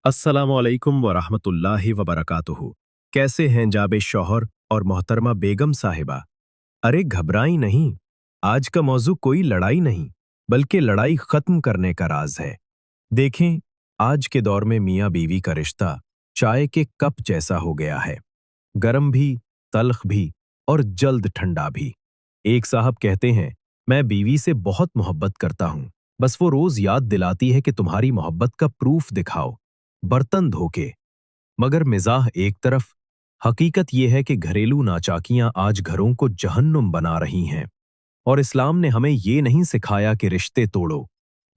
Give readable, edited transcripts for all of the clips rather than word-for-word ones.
अस्सलामुअलैकुम वरहमतुल्लाहि वबरकातुहू। कैसे हैं जाबे शौहर और मोहतरमा बेगम साहिबा? अरे घबराई नहीं। आज का मौजू कोई लड़ाई नहीं, बल्कि लड़ाई खत्म करने का राज है। देखें, आज के दौर में मियाँ बीवी का रिश्ता चाय के कप जैसा हो गया है। गरम भी, तल्ख भी और जल्द ठंडा भी। एक साहब कहते हैं, मैं बीवी से बहुत मोहब्बत करता हूँ, बस वो रोज याद दिलाती है कि तुम्हारी मोहब्बत का प्रूफ दिखाओ। बर्तन धोके। मगर मिजाह एक तरफ, हकीकत यह है कि घरेलू नाचाकियां आज घरों को जहन्नुम बना रही हैं। और इस्लाम ने हमें ये नहीं सिखाया कि रिश्ते तोड़ो,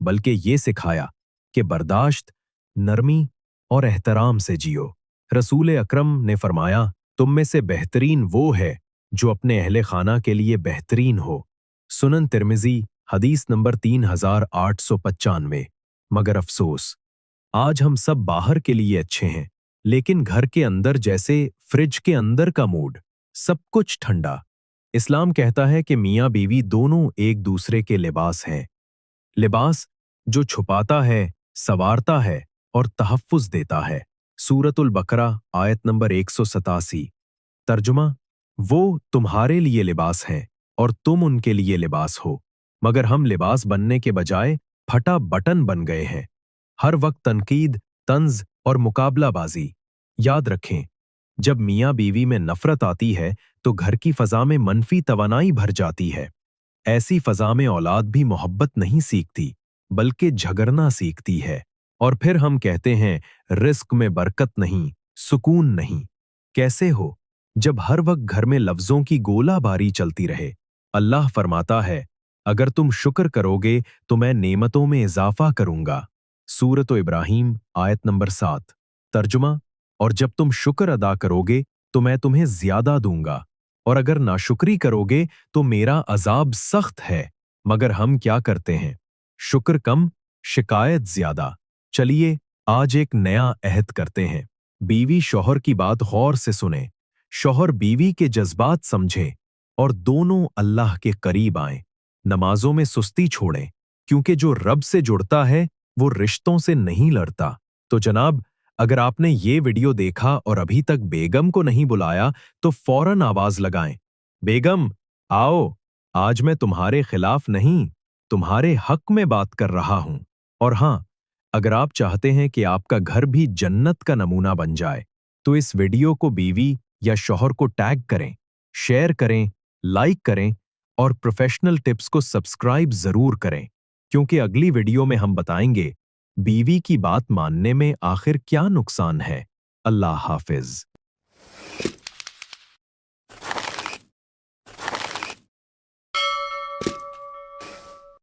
बल्कि ये सिखाया कि बर्दाश्त, नरमी और एहतराम से जियो। रसूल अकरम ने फरमाया, तुम में से बेहतरीन वो है जो अपने अहले खाना के लिए बेहतरीन हो। सुनन तिर्मिजी, हदीस नंबर 3895। मगर अफसोस, आज हम सब बाहर के लिए अच्छे हैं, लेकिन घर के अंदर जैसे फ्रिज के अंदर का मूड, सब कुछ ठंडा। इस्लाम कहता है कि मियाँ बीवी दोनों एक दूसरे के लिबास हैं। लिबास जो छुपाता है, संवारता है और तहफ्फुज देता है। सूरतुल बकरा आयत नंबर 187। तर्जुमा, वो तुम्हारे लिए लिबास हैं और तुम उनके लिए लिबास हो। मगर हम लिबास बनने के बजाय फटा बटन बन गए हैं। हर वक्त तनकीद, तंज और मुकाबलाबाजी। याद रखें, जब मियाँ बीवी में नफरत आती है तो घर की फजा में मनफी तवानाई भर जाती है। ऐसी फजा में औलाद भी मोहब्बत नहीं सीखती, बल्कि झगड़ना सीखती है। और फिर हम कहते हैं, रिस्क में बरकत नहीं, सुकून नहीं। कैसे हो, जब हर वक्त घर में लफ्जों की गोलाबारी चलती रहे। अल्लाह फरमाता है, अगर तुम शुक्र करोगे तो मैं नेमतों में इजाफा करूंगा। सूरत इब्राहिम आयत नंबर 7। तर्जुमा, और जब तुम शुक्र अदा करोगे तो मैं तुम्हें ज्यादा दूंगा, और अगर नाशुक्री करोगे तो मेरा अजाब सख्त है। मगर हम क्या करते हैं? शुक्र कम, शिकायत ज्यादा। चलिए आज एक नया अहद करते हैं। बीवी शौहर की बात गौर से सुने, शौहर बीवी के जज्बात समझे और दोनों अल्लाह के करीब आएं। नमाजों में सुस्ती छोड़ें, क्योंकि जो रब से जुड़ता है वो रिश्तों से नहीं लड़ता। तो जनाब, अगर आपने ये वीडियो देखा और अभी तक बेगम को नहीं बुलाया तो फौरन आवाज लगाएं, बेगम आओ, आज मैं तुम्हारे खिलाफ नहीं, तुम्हारे हक में बात कर रहा हूं। और हां, अगर आप चाहते हैं कि आपका घर भी जन्नत का नमूना बन जाए, तो इस वीडियो को बीवी या शौहर को टैग करें, शेयर करें, लाइक करें और प्रोफेशनल टिप्स को सब्सक्राइब जरूर करें, क्योंकि अगली वीडियो में हम बताएंगे बीवी की बात मानने में आखिर क्या नुकसान है। अल्लाह हाफिज।